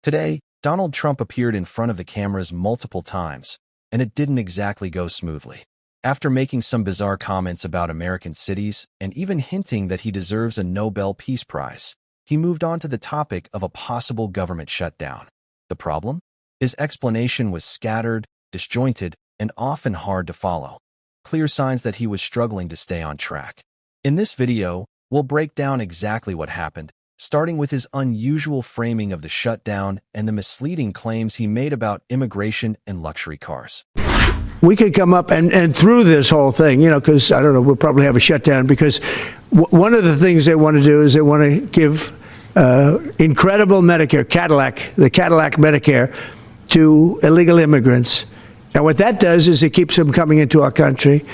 Today, Donald Trump appeared in front of the cameras multiple times, and it didn't exactly go smoothly. After making some bizarre comments about American cities and even hinting that he deserves a Nobel Peace Prize, he moved on to the topic of a possible government shutdown. The problem? His explanation was scattered, disjointed, and often hard to follow. Clear signs that he was struggling to stay on track. In this video, we'll break down exactly what happened, starting with his unusual framing of the shutdown and the misleading claims he made about immigration and luxury cars. We could come up and through this whole thing, because, I don't know, we'll probably have a shutdown because one of the things they want to do is they want to give incredible Medicare, the Cadillac Medicare, to illegal immigrants. And what that does is it keeps them coming into our country,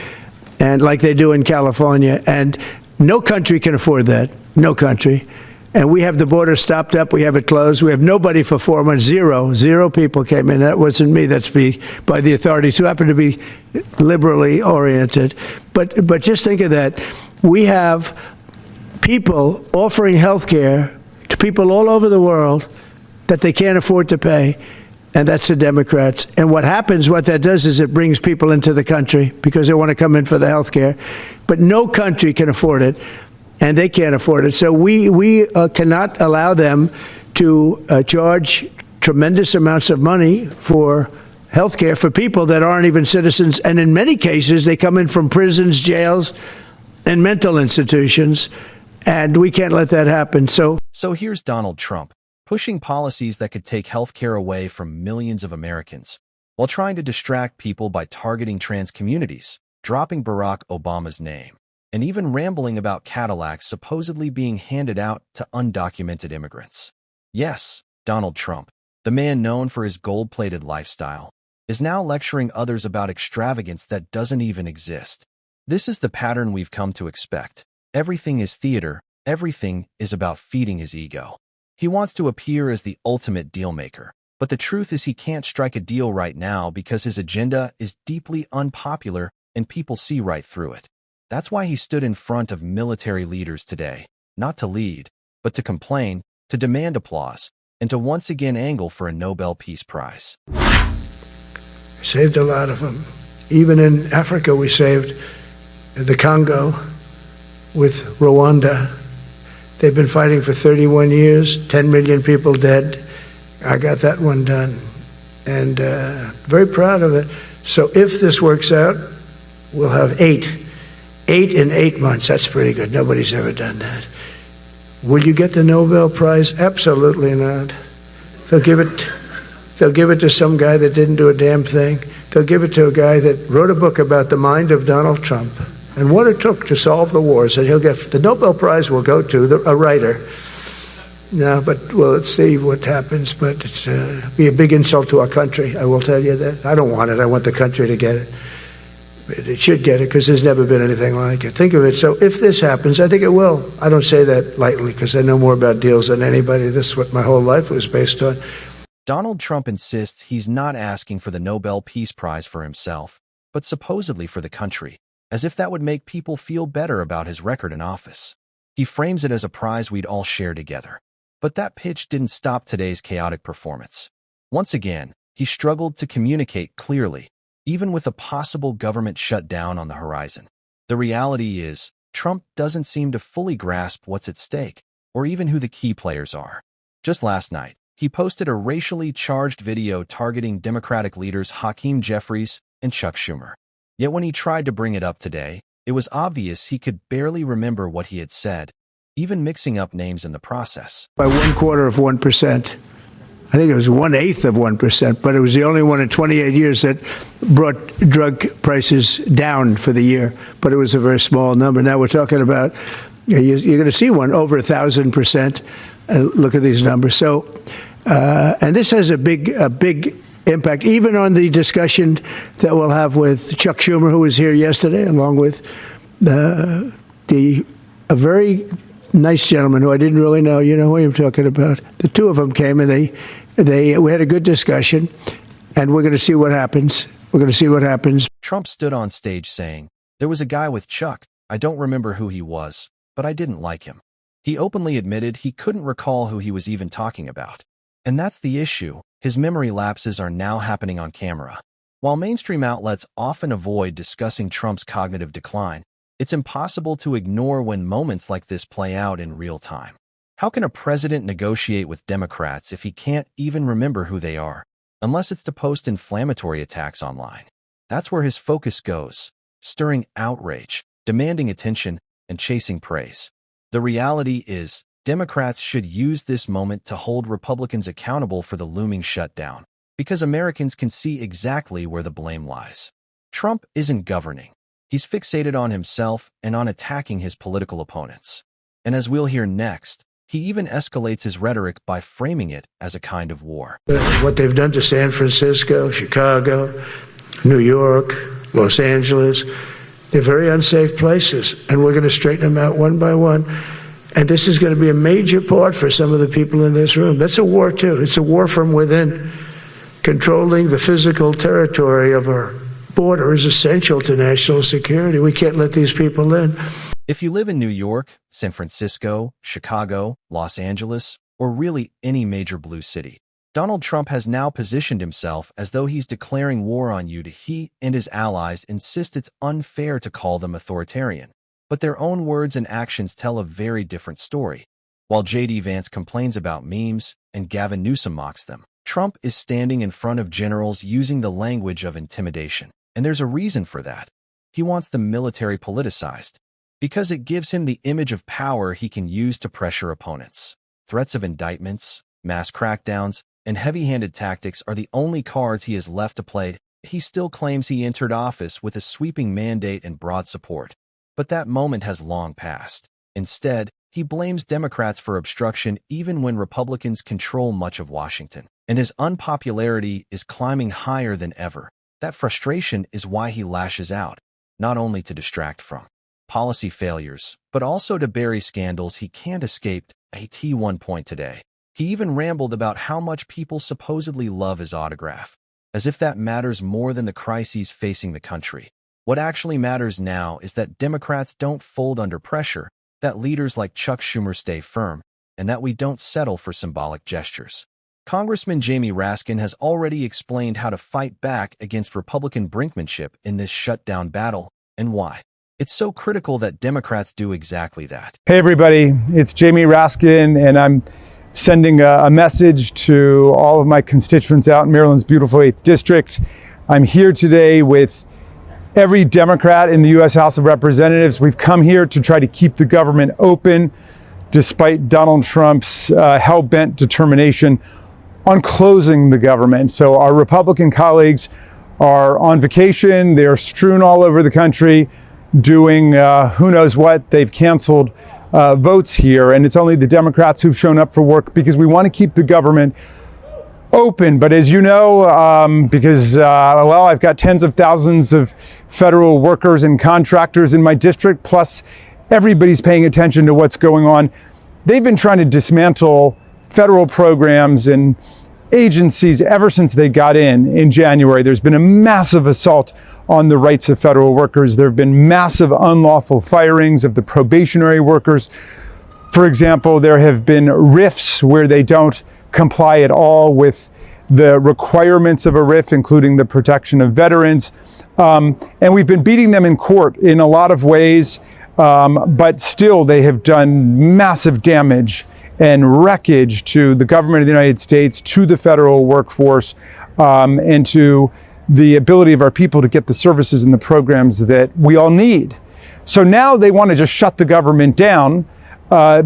and like they do in California. And no country can afford that, no country. And we have the border stopped up. We have it closed. We have nobody for 4 months. Zero people came in. That wasn't me. That's by the authorities who happen to be liberally oriented. But just think of that. We have people offering health care to people all over the world that they can't afford to pay. And that's the Democrats. And what that does is it brings people into the country because they want to come in for the health care. But no country can afford it. And they can't afford it. So we cannot allow them to charge tremendous amounts of money for health care for people that aren't even citizens. And in many cases, they come in from prisons, jails, and mental institutions. And we can't let that happen. So here's Donald Trump, pushing policies that could take health care away from millions of Americans, while trying to distract people by targeting trans communities, dropping Barack Obama's name, and even rambling about Cadillacs supposedly being handed out to undocumented immigrants. Yes, Donald Trump, the man known for his gold-plated lifestyle, is now lecturing others about extravagance that doesn't even exist. This is the pattern we've come to expect. Everything is theater. Everything is about feeding his ego. He wants to appear as the ultimate deal-maker, but the truth is he can't strike a deal right now because his agenda is deeply unpopular and people see right through it. That's why he stood in front of military leaders today, not to lead, but to complain, to demand applause, and to once again angle for a Nobel Peace Prize. Saved a lot of them. Even in Africa, we saved the Congo with Rwanda. They've been fighting for 31 years, 10 million people dead. I got that one done, and very proud of it. So if this works out, we'll have 8 in 8 months. That's pretty good. Nobody's ever done that. Will you get the Nobel Prize? Absolutely not. They'll give it to some guy that didn't do a damn thing. They'll give it to a guy that wrote a book about the mind of Donald Trump and what it took to solve the wars. And he'll get the Nobel Prize will go to a writer. No, but let's see what happens. But it's be a big insult to our country. I will tell you that. I don't want it. I want the country to get it. It should get it because there's never been anything like it. Think of it. So if this happens, I think it will. I don't say that lightly because I know more about deals than anybody. This is what my whole life was based on. Donald Trump insists he's not asking for the Nobel Peace Prize for himself, but supposedly for the country, as if that would make people feel better about his record in office. He frames it as a prize we'd all share together. But that pitch didn't stop today's chaotic performance. Once again, he struggled to communicate clearly, even with a possible government shutdown on the horizon. The reality is, Trump doesn't seem to fully grasp what's at stake, or even who the key players are. Just last night, he posted a racially charged video targeting Democratic leaders Hakeem Jeffries and Chuck Schumer. Yet when he tried to bring it up today, it was obvious he could barely remember what he had said, even mixing up names in the process. By 1/4%. I think it was 1/8 of 1%, but it was the only one in 28 years that brought drug prices down for the year. But it was a very small number. Now we're talking about, you're going to see one over 1,000%. Look at these numbers. So, and this has a big impact, even on the discussion that we'll have with Chuck Schumer, who was here yesterday, along with a very nice gentleman who I didn't really know. You know who I'm talking about. The two of them came and we had a good discussion, and we're going to see what happens. We're going to see what happens. Trump stood on stage saying, "There was a guy with Chuck. I don't remember who he was, but I didn't like him." He openly admitted he couldn't recall who he was even talking about. And that's the issue. His memory lapses are now happening on camera. While mainstream outlets often avoid discussing Trump's cognitive decline, it's impossible to ignore when moments like this play out in real time. How can a president negotiate with Democrats if he can't even remember who they are, unless it's to post inflammatory attacks online? That's where his focus goes, stirring outrage, demanding attention, and chasing praise. The reality is, Democrats should use this moment to hold Republicans accountable for the looming shutdown, because Americans can see exactly where the blame lies. Trump isn't governing. He's fixated on himself and on attacking his political opponents. And as we'll hear next, he even escalates his rhetoric by framing it as a kind of war. What they've done to San Francisco, Chicago, New York, Los Angeles, they're very unsafe places, and we're going to straighten them out one by one. And this is going to be a major part for some of the people in this room. That's a war, too. It's a war from within. Controlling the physical territory of our border is essential to national security. We can't let these people in. If you live in New York, San Francisco, Chicago, Los Angeles, or really any major blue city, Donald Trump has now positioned himself as though he's declaring war on you. He and his allies insist it's unfair to call them authoritarian. But their own words and actions tell a very different story. While J.D. Vance complains about memes and Gavin Newsom mocks them, Trump is standing in front of generals using the language of intimidation. And there's a reason for that. He wants the military politicized, because it gives him the image of power he can use to pressure opponents. Threats of indictments, mass crackdowns, and heavy-handed tactics are the only cards he has left to play. He still claims he entered office with a sweeping mandate and broad support. But that moment has long passed. Instead, he blames Democrats for obstruction even when Republicans control much of Washington. And his unpopularity is climbing higher than ever. That frustration is why he lashes out, not only to distract from policy failures, but also to bury scandals he can't escape. At one point today, he even rambled about how much people supposedly love his autograph, as if that matters more than the crises facing the country. What actually matters now is that Democrats don't fold under pressure, that leaders like Chuck Schumer stay firm, and that we don't settle for symbolic gestures. Congressman Jamie Raskin has already explained how to fight back against Republican brinkmanship in this shutdown battle, and why it's so critical that Democrats do exactly that. Hey everybody, it's Jamie Raskin, and I'm sending a message to all of my constituents out in Maryland's beautiful 8th District. I'm here today with every Democrat in the U.S. House of Representatives. We've come here to try to keep the government open, despite Donald Trump's hell-bent determination on closing the government. So our Republican colleagues are on vacation. They're strewn all over the country doing who knows what. They've canceled votes here, and it's only the Democrats who've shown up for work because we want to keep the government open. But as you know, because I've got tens of thousands of federal workers and contractors in my district, plus everybody's paying attention to what's going on. They've been trying to dismantle federal programs and agencies ever since they got in January. There's been a massive assault on the rights of federal workers. There have been massive unlawful firings of the probationary workers. For example, there have been RIFs where they don't comply at all with the requirements of a RIF, including the protection of veterans. And we've been beating them in court in a lot of ways, but still they have done massive damage and wreckage to the government of the United States, to the federal workforce, and to the ability of our people to get the services and the programs that we all need. So now they want to just shut the government down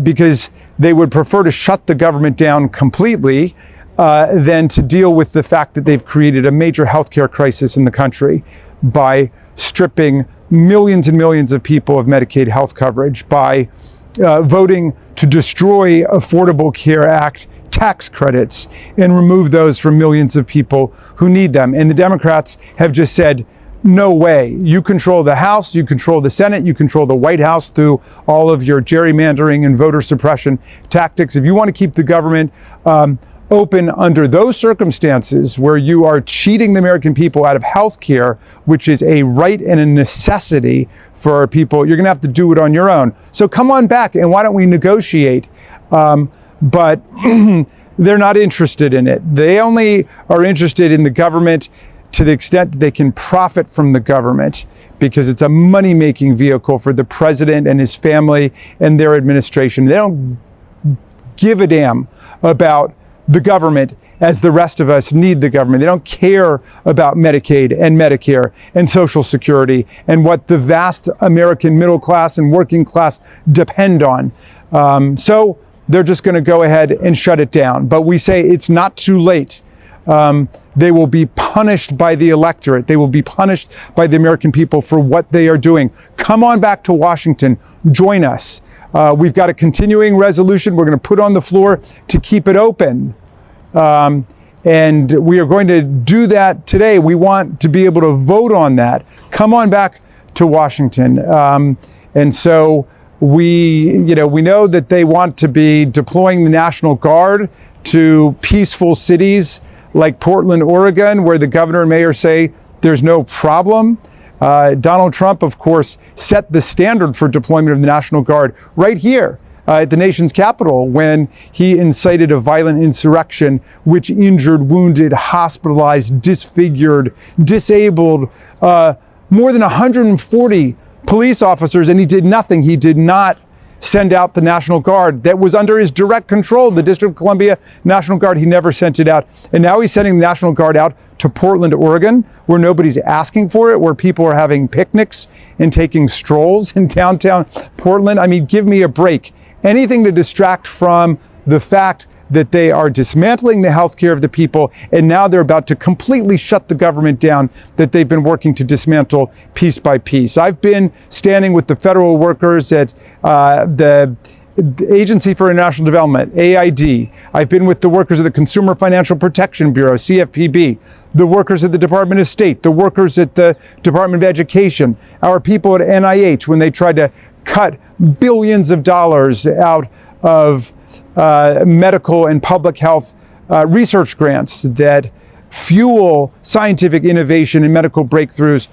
because they would prefer to shut the government down completely than to deal with the fact that they've created a major healthcare crisis in the country by stripping millions and millions of people of Medicaid health coverage, by voting to destroy Affordable Care Act tax credits and remove those from millions of people who need them. And the Democrats have just said, no way. You control the House, you control the Senate, you control the White House through all of your gerrymandering and voter suppression tactics. If you want to keep the government open under those circumstances where you are cheating the American people out of health care, which is a right and a necessity for our people, you're going to have to do it on your own. So come on back and why don't we negotiate? But they're not interested in it. They only are interested in the government to the extent that they can profit from the government, because it's a money-making vehicle for the president and his family and their administration. They don't give a damn about the government as the rest of us need the government. They don't care about Medicaid and Medicare and Social Security and what the vast American middle class and working class depend on. So they're just going to go ahead and shut it down. But we say it's not too late. They will be punished by the electorate. They will be punished by the American people for what they are doing. Come on back to Washington. Join us. We've got a continuing resolution we're going to put on the floor to keep it open. And we are going to do that today. We want to be able to vote on that. Come on back to Washington. And so we know that they want to be deploying the National Guard to peaceful cities like Portland, Oregon, where the governor and mayor say there's no problem. Donald Trump, of course, set the standard for deployment of the National Guard right here at the nation's capital when he incited a violent insurrection which injured, wounded, hospitalized, disfigured, disabled more than 140 police officers, and he did nothing. He did not send out the National Guard that was under his direct control, the District of Columbia National Guard. He never sent it out. And now he's sending the National Guard out to Portland, Oregon, where nobody's asking for it, where people are having picnics and taking strolls in downtown Portland. I mean, give me a break. Anything to distract from the fact that they are dismantling the healthcare of the people, and now they're about to completely shut the government down that they've been working to dismantle piece by piece. I've been standing with the federal workers at the Agency for International Development, AID. I've been with the workers of the Consumer Financial Protection Bureau, CFPB, the workers at the Department of State, the workers at the Department of Education, our people at NIH when they tried to cut billions of dollars out of medical and public health research grants that fuel scientific innovation and medical breakthroughs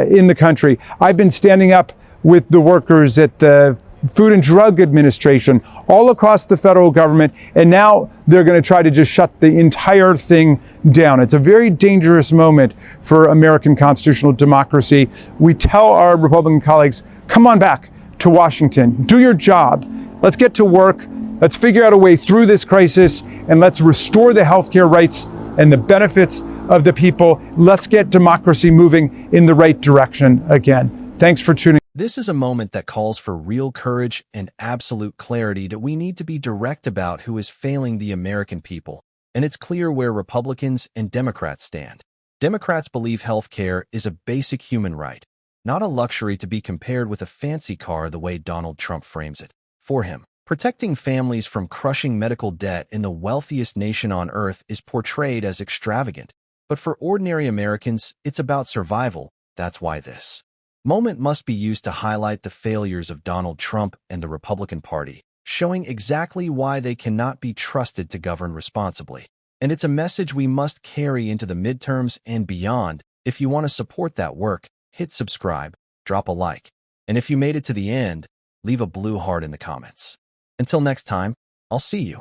in the country. I've been standing up with the workers at the Food and Drug Administration all across the federal government, and now they're going to try to just shut the entire thing down. It's a very dangerous moment for American constitutional democracy. We tell our Republican colleagues, come on back to Washington, do your job. Let's get to work. Let's figure out a way through this crisis, and let's restore the healthcare rights and the benefits of the people. Let's get democracy moving in the right direction again. Thanks for tuning in. This is a moment that calls for real courage and absolute clarity that we need to be direct about who is failing the American people. And it's clear where Republicans and Democrats stand. Democrats believe health care is a basic human right, not a luxury to be compared with a fancy car the way Donald Trump frames it. For him, protecting families from crushing medical debt in the wealthiest nation on earth is portrayed as extravagant. But for ordinary Americans, it's about survival. That's why this moment must be used to highlight the failures of Donald Trump and the Republican Party, showing exactly why they cannot be trusted to govern responsibly. And it's a message we must carry into the midterms and beyond. If you want to support that work, hit subscribe, drop a like, and if you made it to the end, leave a blue heart in the comments. Until next time, I'll see you.